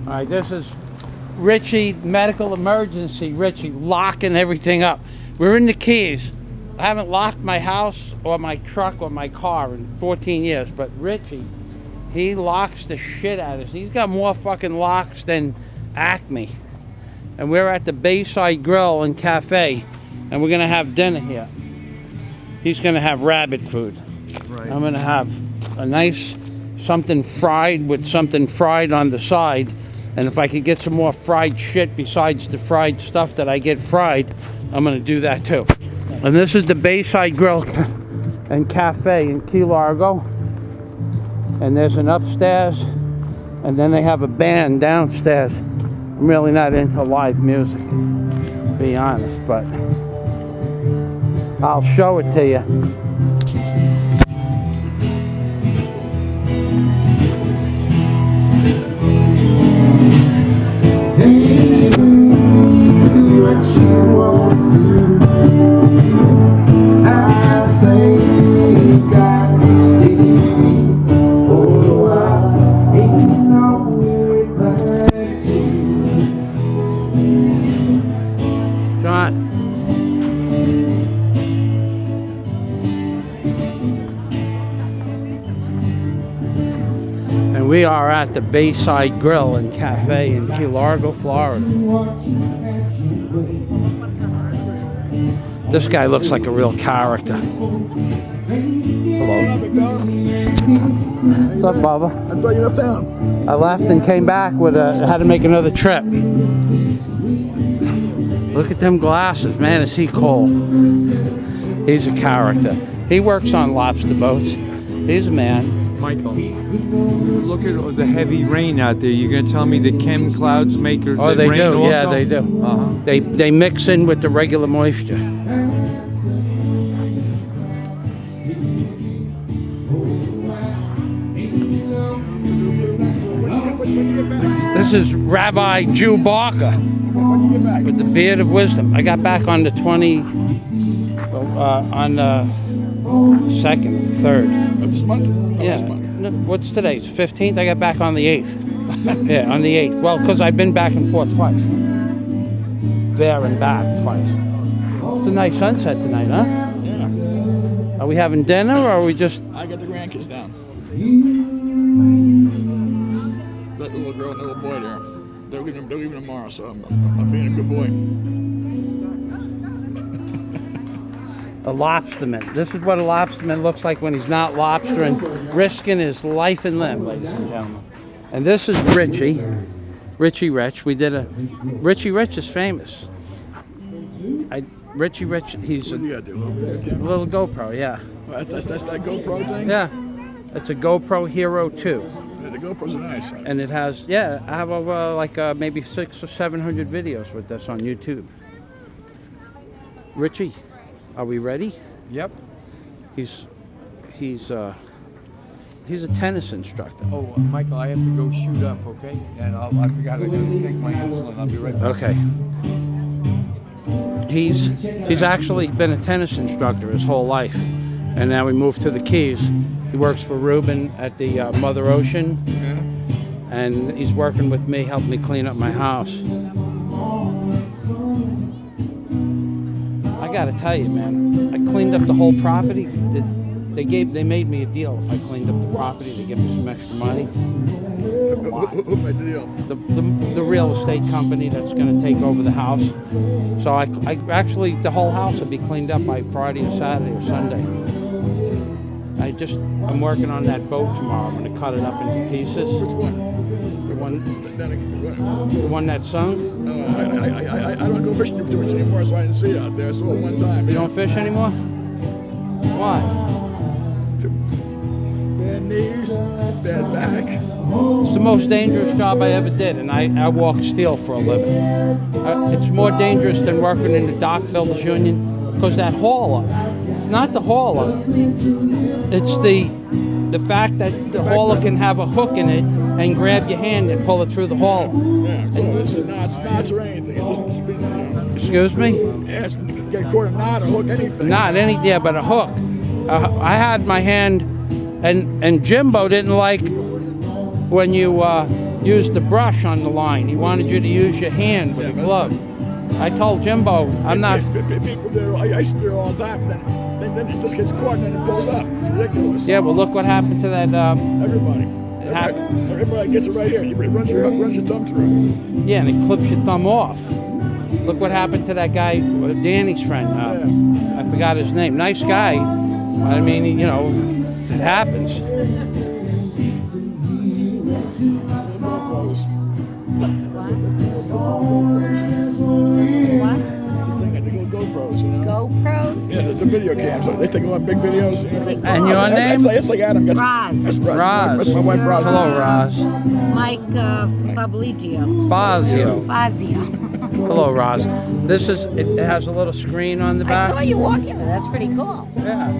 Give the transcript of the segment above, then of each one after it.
All right, this is Richie, medical emergency. Richie, locking everything up. We're in the Keys. I haven't locked my house or my truck or my car in 14 years, but Richie, he locks the shit out of us. He's got more fucking locks than Acme. And we're at the Bayside Grill and Cafe, and we're gonna have dinner here. He's gonna have rabbit food. Right. I'm gonna have a nice something fried with something fried on the side. And if I could get some more fried shit besides the fried stuff that I get fried, I'm gonna do that too. And this is the Bayside Grill and Cafe in Key Largo. And there's an upstairs, and then they have a band downstairs. I'm really not into live music, to be honest, but I'll show it to you. What you want to I think I can stay for a while. Ain't no way back to John. And we are at the Bayside Grill and Cafe in Key Largo, Florida. This guy looks like a real character. Hello. What's up, Bubba? I thought you left town. I left and came back with had to make another trip. Look at them glasses, man, is he cool? He's a character. He works on lobster boats. He's a man. Michael, look at the heavy rain out there. You're going to tell me the chem clouds make it Oh, they rain do. also? Yeah, they do. Uh-huh. They mix in with the regular moisture. This is Rabbi Jew Barker with the beard of wisdom. I got back on the 2nd, 3rd. Of this month? Yeah. No, what's today's 15th? I got back on the 8th. Yeah, on the 8th. Well, because I've been back and forth twice. There and back twice. It's a nice sunset tonight, huh? Yeah. Are we having dinner or are we just... I got the grandkids down. That little girl and little boy there. They're leaving tomorrow, so I'm being a good boy. A lobsterman. This is what a lobsterman looks like when he's not lobstering, risking his life and limb, ladies and gentlemen. And this is Richie. Richie Rich. We did a... Richie Rich is famous. Richie Rich, he's a What do you got there, little little GoPro, yeah. That's that GoPro thing? Yeah. It's a GoPro Hero 2. Yeah, the GoPros are nice. Right? And it has, yeah, I have over maybe 600 or 700 videos with this on YouTube. Richie, are we ready? Yep. He's a tennis instructor. Oh, Michael, I have to go shoot up, okay? And I forgot I got to take my insulin. I'll be right back. Okay. He's actually been a tennis instructor his whole life, and now he moved to the Keys. He works for Ruben at the Mother Ocean, and he's working with me, helping me clean up my house. I gotta tell you, man, I cleaned up the whole property. They made me a deal. If I cleaned up the property, they give me some extra money. Who made the deal? The real estate company that's going to take over the house. So I actually, the whole house will be cleaned up by Friday or Saturday or Sunday. I'm working on that boat tomorrow. I'm going to cut it up into pieces. Which one? The one that sunk. I don't go fishing too much anymore, so I didn't see it out there. I saw it one time. You don't fish anymore? Why? Bad knees, bad back. It's the most dangerous job I ever did, and I walk steel for a living. It's more dangerous than working in the dock builders union, because that hauler, it's not the hauler, it's the fact that the hauler can have a hook in it and grab your hand and pull it through the hauler. Yeah, so this is knots or anything. It's just been, Excuse me? yeah, get caught a knot or hook, anything. Not any, yeah, but a hook. I had my hand, and Jimbo didn't like when you use the brush on the line. He wanted you to use your hand with a glove. I told Jimbo, I'm not. People do. I used to do it all the time. Then it just gets caught and then it pulls up. It's ridiculous. Yeah, well, look what happened to that. Everybody. Everybody gets it right here. It runs your thumb through. Yeah, and it clips your thumb off. Look what happened to that guy, Danny's friend. I forgot his name. Nice guy. I mean, you know, it happens. GoPros, you know? GoPros? Yeah, the video cams. They take a lot of big videos. And your name? It's like Adam. Roz. That's Roz. That's my wife, Roz. Hello, Roz. Mike Fabrizio. Fazio. Fazio. Hello, Roz. This is, it has a little screen on the I back. saw you walking there. That's pretty cool. Yeah.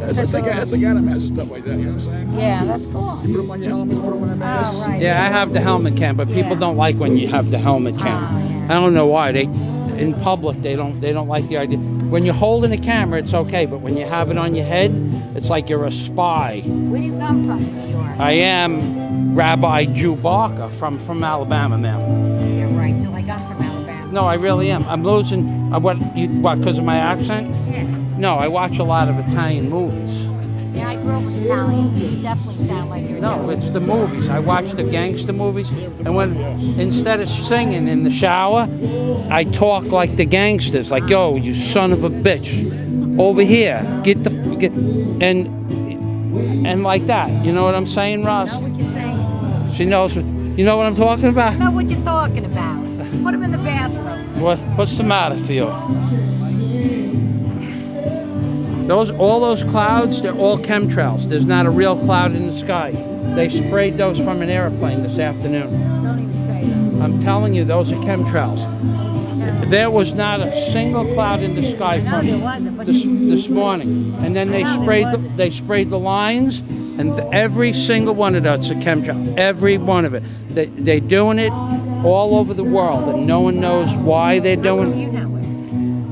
It's like Adam has stuff like that, you know what I'm saying? Yeah, that's cool. You put them on your helmet, put them on your mask. Oh, right. Yeah, I have the helmet cam, but people Yeah. don't like when you have the helmet cam. Oh, yeah. I don't know why. In public they don't like the idea. When you're holding a camera, it's okay, but when you have it on your head, it's like you're a spy. Where do you come from, New York? I am Rabbi Jew Barker from Alabama, ma'am. You're right, so I got from Alabama. No, I really am. I'm losing what? Because of my accent? Yeah. No, I watch a lot of Italian movies. Yeah, I grew up with Italian. You definitely sound like you're No, Italian. it's the movies. I watch the gangster movies, and when instead of singing in the shower, I talk like the gangsters, like, "Yo, you son of a bitch, over here, get and like that." You know what I'm saying, Ross? I know what you're saying. She knows. You know what I'm talking I about? know what you're talking about. Put him in the bathroom. What's the matter for you? All those clouds, they're all chemtrails. There's not a real cloud in the sky. They sprayed those from an airplane this afternoon. Don't even say that. I'm telling you, those are chemtrails. There was not a single cloud in the sky No, there wasn't, from but this morning. And then they I know there sprayed the lines, and every single one of those are chemtrail. Every one of it. They're doing it all over the world, and no one knows why they're doing it. You know it.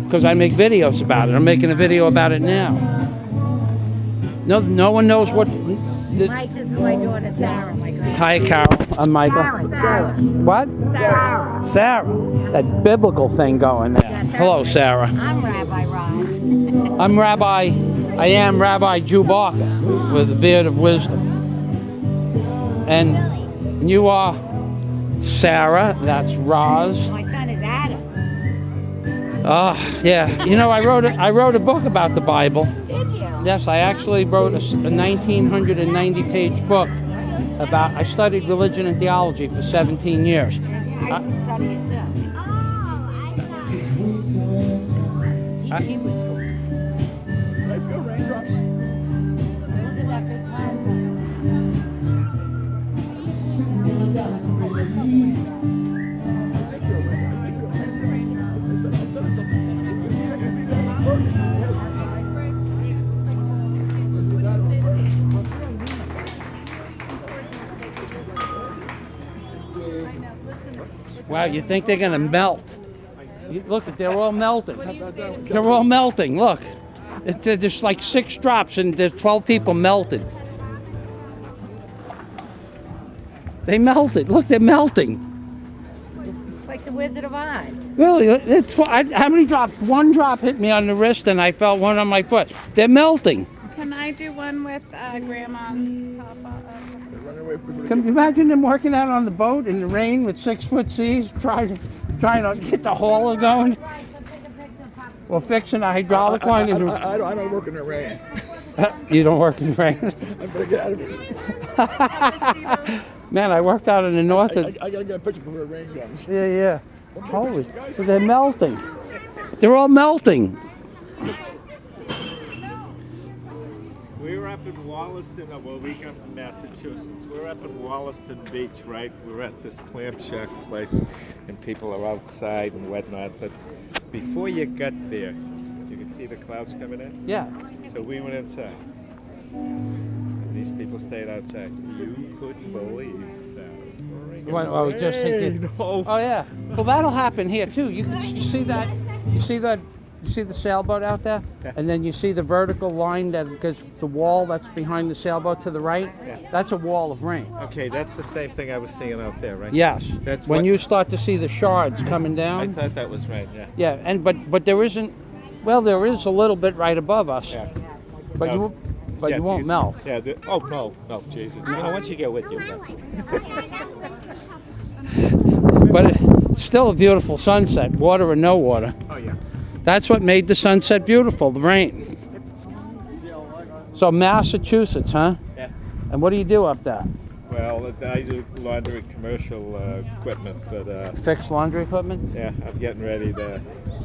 Because I make videos about it. I'm making a video about it now. No one knows what. Mike, this is my daughter, Sarah, my grandma. Hi, Carol. I'm Michael. Sarah. What? Sarah. Sarah. That biblical thing going there. Hello, Sarah. I'm Rabbi Roz. I am Rabbi Jew Barker with a beard of wisdom. And you are Sarah. That's Roz. My son is Adam. Oh, yeah. You know, I wrote a book about the Bible. Did you? Yes, I actually wrote a 1990-page book about. I studied religion and theology for 17 years. I used to study it too. I- He was cool. I feel raindrops. Look at that big Wow, you think they're gonna melt? Look, they're all melting. They're all melting. Look, there's like 6 drops, and there's 12 people melted. They melted. Look, they're melting. It's like the Wizard of Oz. Really? How many drops? 1 drop hit me on the wrist, and I felt one on my foot. They're melting. Can I do one with Grandma's Papa? Can you imagine them working out on the boat in the rain with 6-foot seas, trying to get the hauler going? Well, fixing a hydraulic line. I don't work in the rain. You don't work in the rain. I better get out of here. Man, I worked out in the north. I gotta get a picture before the rain comes. Yeah. Holy, so they're melting. They're all melting. We were up in Wollaston, well, we come from Massachusetts. We're up in Wollaston Beach, right? We're at this clam shack place, and people are outside and whatnot. But before you got there, you could see the clouds coming in. Yeah. So we went inside. And these people stayed outside. You couldn't believe that. Well, I was just thinking. Oh, Oh yeah. Well, that'll happen here too. You see that You see the sailboat out there? Yeah. And then you see the vertical line that because the wall that's behind the sailboat to the right? Yeah. That's a wall of rain. Okay, that's the same thing I was seeing out there, right? Yes. That's when what- you start to see the shards coming I down. thought that was right, yeah. Yeah, and but there isn't. Well, there is a little bit right above us. Yeah. But No. you won't these- melt. Yeah. No, Jesus. You know, once you get with you. But it's still a beautiful sunset, water or no water. Oh yeah. That's what made the sunset beautiful, the rain. So Massachusetts, huh? Yeah. And what do you do up there? Well, I do laundry commercial equipment, but Fix laundry equipment? yeah, I'm getting ready to.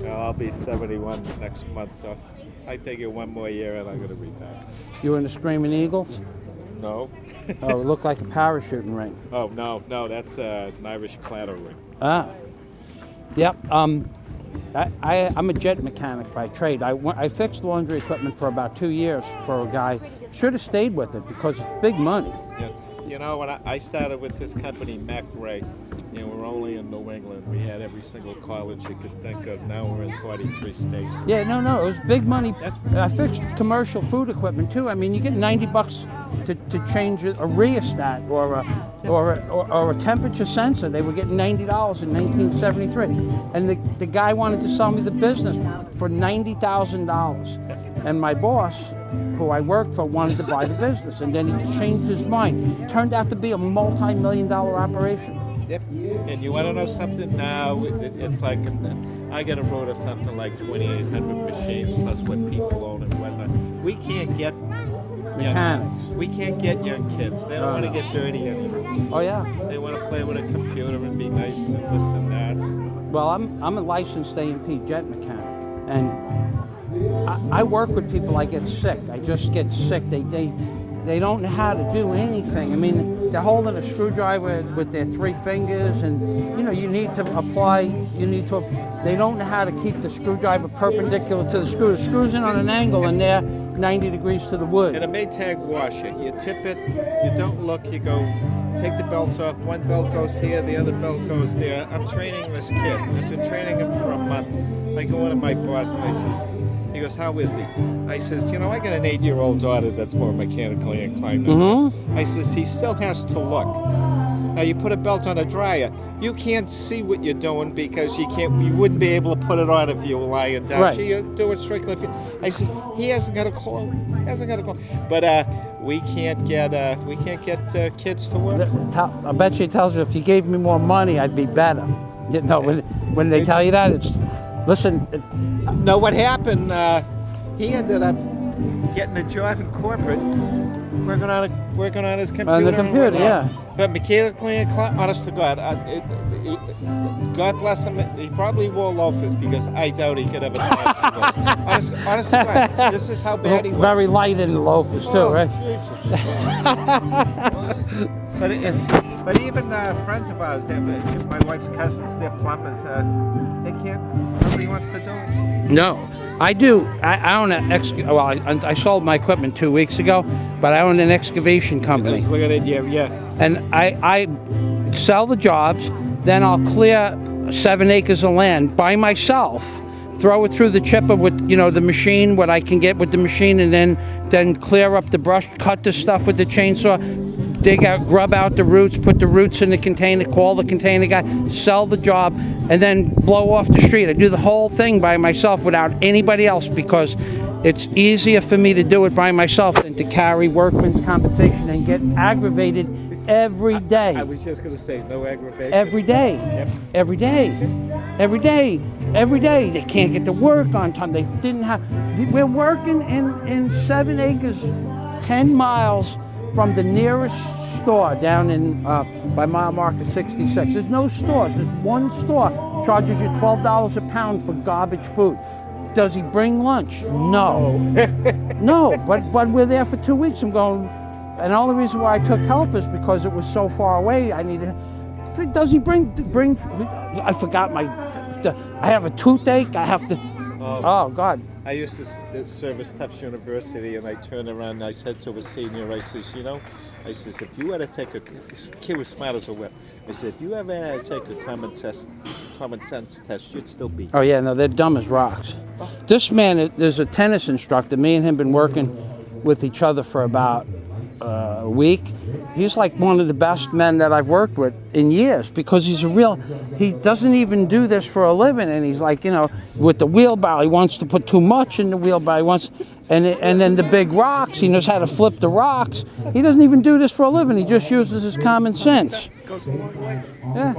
I'll be 71 next month, so I figure one more year and I'm going to retire. You in the Screaming Eagles? No. Oh, it looked like a parachuting ring. Oh no, that's an Irish platter ring. Ah. Yep. I'm a jet mechanic by trade. I fixed laundry equipment for about 2 years for a guy. Should have stayed with it because it's big money. Yeah. You know, when I started with this company, MacRae, you know, we're only in New England. We had every single college you could think of. Now we're in 43 states. Yeah, no, it was big money. I fixed commercial food equipment too. I mean, you get $90 to change a rheostat or a temperature sensor. They were getting $90 in 1973, and the guy wanted to sell me the business for $90,000. And my boss, who I worked for, wanted to buy the business, and then he changed his mind. It turned out to be a multi-million-dollar operation. Yep. And you want to know something? Now it's like I get a road of something like 2,800 machines plus what people own and whatnot. We can't get Mechanics. We can't get young kids. They don't want to get dirty anymore. Oh yeah. They want to play with a computer and be nice and this and that. Well, I'm a licensed A&P jet mechanic, and I work with people. I get sick. I just get sick. They don't know how to do anything. I mean, they're holding a screwdriver with their 3 fingers, and you know, you need to apply. They don't know how to keep the screwdriver perpendicular to the screw. The screw's in on an angle, and they're 90 degrees to the wood. And a Maytag washer, you tip it, you don't look, you go, take the belts off, one belt goes here, the other belt goes there. I'm training this kid. I've been training him for a month. I go into my boss and I says, he goes, how is he? I says, you know, I got an 8-year-old daughter that's more mechanically inclined than me. I says, he still has to look. Now you put a belt on a dryer, you can't see what you're doing because you wouldn't be able to put it on if you were lying down. Right. So you do it strictly. I said, he hasn't got a clue. But we can't get kids to work. I bet she tells you if you gave me more money, I'd be better. You know, when they tell you that, it's listen. No, what happened? He ended up getting a job in corporate, working on his computer. On the computer, and yeah. But mechanically inclined, honest to God, God bless him. He probably wore loafers because I doubt he could ever. honest to God, this is how bad he was. Very light in the loafers too, Oh, right? But even friends of ours, my wife's cousins, they're plumbers. They can't. Nobody wants to do it. No, I do. I own I sold my equipment 2 weeks ago, but I own an excavation company. Look at it, yeah. And I sell the jobs, then I'll clear 7 acres of land by myself, throw it through the chipper with, the machine, what I can get with the machine, and then clear up the brush, cut the stuff with the chainsaw, dig out, grub out the roots, put the roots in the container, call the container guy, sell the job, and then blow off the street. I do the whole thing by myself without anybody else because it's easier for me to do it by myself than to carry workman's compensation and get aggravated every day. I was just going to say, no aggravation. Every day. Yep. Every day. Every day. Every day. They can't get to work on time. They didn't have. We're working in 7 acres, 10 miles from the nearest store down in by mile marker 66. There's no stores. There's one store charges you $12 a pound for garbage food. Does he bring lunch? No. No. But we're there for 2 weeks. I'm going. And the only reason why I took help is because it was so far away. I needed. Does he bring? I forgot I have a toothache. I have to. Oh God. I used to service Tufts University, and I turned around and I said to a senior, I says, if you had to take a kid was smart as a whip. I said, if you ever had to take a common test, common sense test, you'd still be. Oh yeah, no, they're dumb as rocks. This man, there's a tennis instructor. Me and him been working with each other for about a week. He's like one of the best men that I've worked with in years because he doesn't even do this for a living, and he's like, you know, with the wheelbarrow, he wants to put too much in the wheelbarrow, and then the big rocks, he knows how to flip the rocks. He doesn't even do this for a living, he just uses his common sense. Goes a long way. Yeah.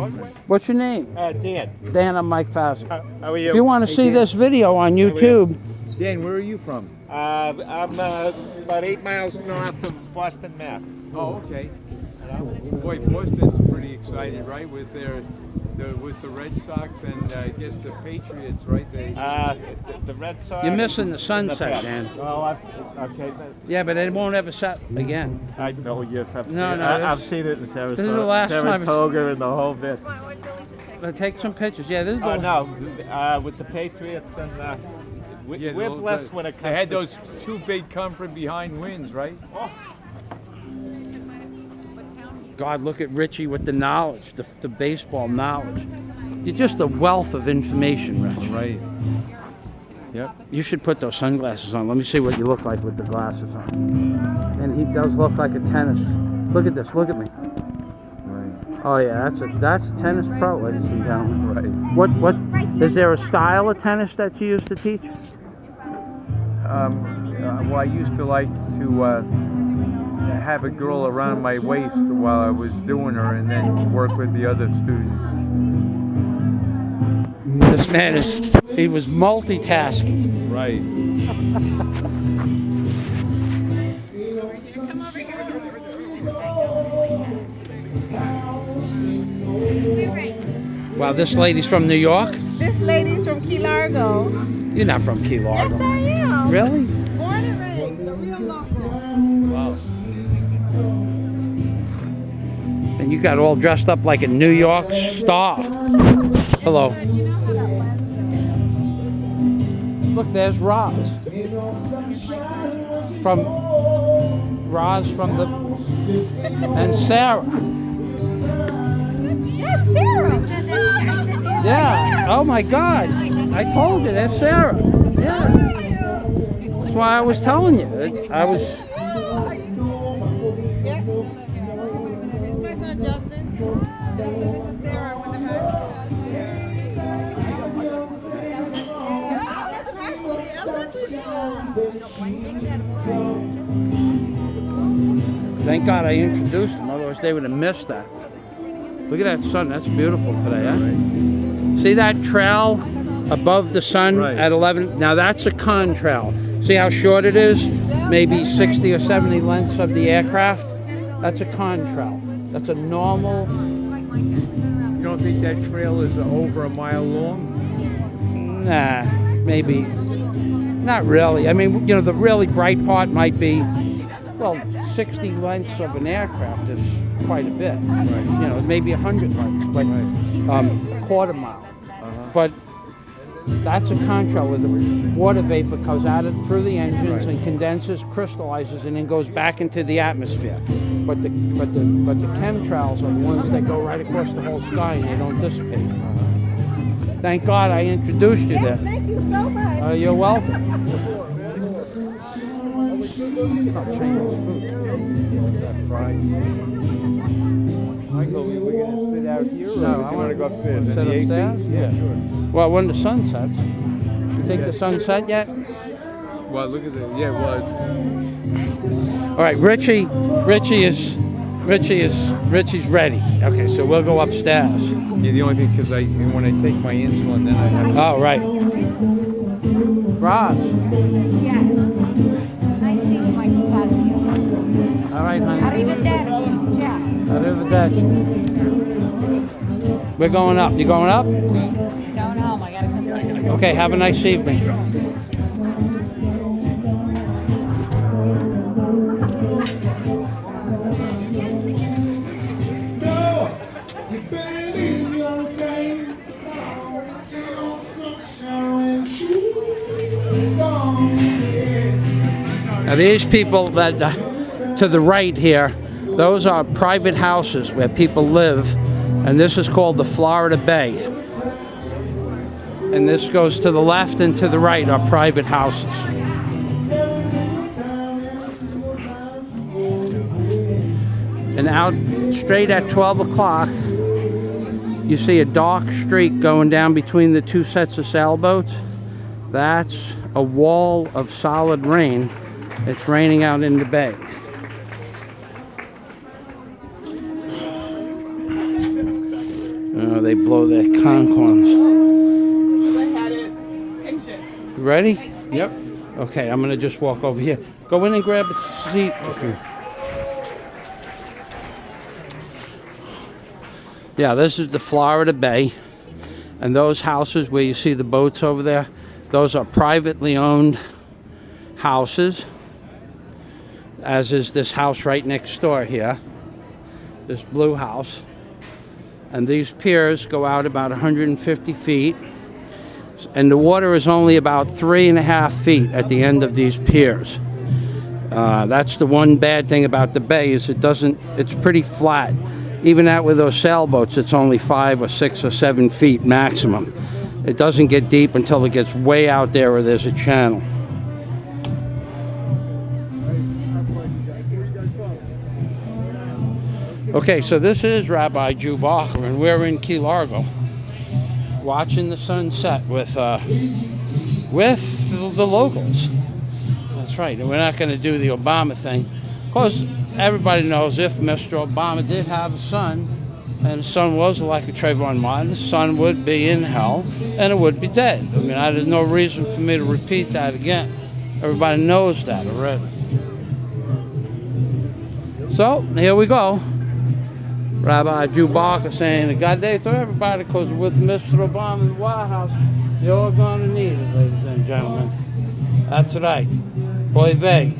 What's your name? Dan. Dan, I'm Mike Fazio. How are you? If you want to see this video on YouTube, Dan, where are you from? I'm about 8 miles north of Boston, Mass. Oh, okay. Boy, Boston's pretty excited, right? With with the Red Sox and I guess the Patriots, right? The Red Sox. you're missing the sunset, Dan. Oh, okay. Yeah, but it won't ever set again. I know, yes, I've seen No, it. no, I've seen it in Saratoga, this is the last time Saratoga and the whole bit. Take some pictures. Yeah, this is Oh, the no, with the Patriots and we're blessed when it comes They had to... those two big come from behind wins, right? God, look at Richie with the knowledge, the baseball knowledge. You're just a wealth of information, Rich. Right. Yep. You should put those sunglasses on. Let me see what you look like with the glasses on. And he does look like a tennis. Look at this. Look at me. Right. Oh yeah, that's a tennis pro, ladies and gentlemen. Right. What is there a style of tennis that you used to teach? Well, I used to like to have a girl around my waist while I was doing her, and then work with the other students. This man he was multitasking. Right. Wow, this lady's from New York? This lady's from Key Largo. You're not from Key Largo. Yes, I am. Really? Born and raised, a real local. Wow. And you got all dressed up like a New York star. Hello. Look, there's Roz. From and Sarah. Yes, Sarah. Yeah. Oh my God. I told you, that's Sarah. Yeah. That's why I was telling you. I was. My son Justin. Justin is Sarah with the Thank God I introduced them, otherwise they would have missed that. Look at that sun, that's beautiful today, huh? See that trail above the sun at 11? Now that's a contrail. See how short it is? Maybe 60 or 70 lengths of the aircraft? That's a contrail. That's a normal... You don't think that trail is over a mile long? Nah, maybe. Not really. I mean, you know, the really bright part might be, well, 60 lengths of an aircraft is quite a bit. Right. You know, maybe 100 lengths, but quarter mile. But that's a contrail where the water vapor goes out through the engines and condenses, crystallizes, and then goes back into the atmosphere. But the chemtrails are the ones that go right across the whole sky and they don't dissipate. Thank God I introduced you there. Thank you so much. You're welcome. Michael, we're going to sit out here, or No, I you want to go upstairs? Sit In the AC? upstairs? Yeah, sure. Well, when the sun sets. You think the sun set yet? Well, look at the, well, it's, All right, Richie's ready. Okay, so we'll go upstairs. yeah, the only thing, because when I take my insulin, then I have to... Oh, right. Roz. Yes. Nice seeing you, Michel Fazio. All right, honey. Arrivederci. Ciao. Arrivederci. We're going up. You going up? Going home. I gotta come. Okay, have a nice evening. Now these people that to the right here, those are private houses where people live, and this is called the Florida Bay. And this goes to the left and to the right are private houses. And out straight at 12 o'clock, you see a dark streak going down between the two sets of sailboats. That's a wall of solid rain. It's raining out in the bay. Oh, they blow their conch horns. You ready? Yep. Okay, I'm gonna just walk over here. Go in and grab a seat. Okay. Yeah, this is the Florida Bay, and those houses where you see the boats over there, those are privately owned houses, as is this house right next door here, this blue house. And these piers go out about 150 feet, and the water is only about 3.5 feet at the end of these piers. That's the one bad thing about the bay, is it's pretty flat. Even out with those sailboats, it's only 5 or 6 or 7 feet maximum. It doesn't get deep until it gets way out there where there's a channel. Okay, so this is Rabbi Jew Barker, and we're in Key Largo, watching the sunset with the locals. That's right, and we're not going to do the Obama thing. Of course, everybody knows if Mr. Obama did have a son, and his son was like a Trayvon Martin, his son would be in hell, and it would be dead. I mean, there's no reason for me to repeat that again. Everybody knows that already. So, here we go. Rabbi Jew Barker saying, God day to everybody, because with Mr. Obama in the White House, you're going to need it, ladies and gentlemen. That's right. Boy, they.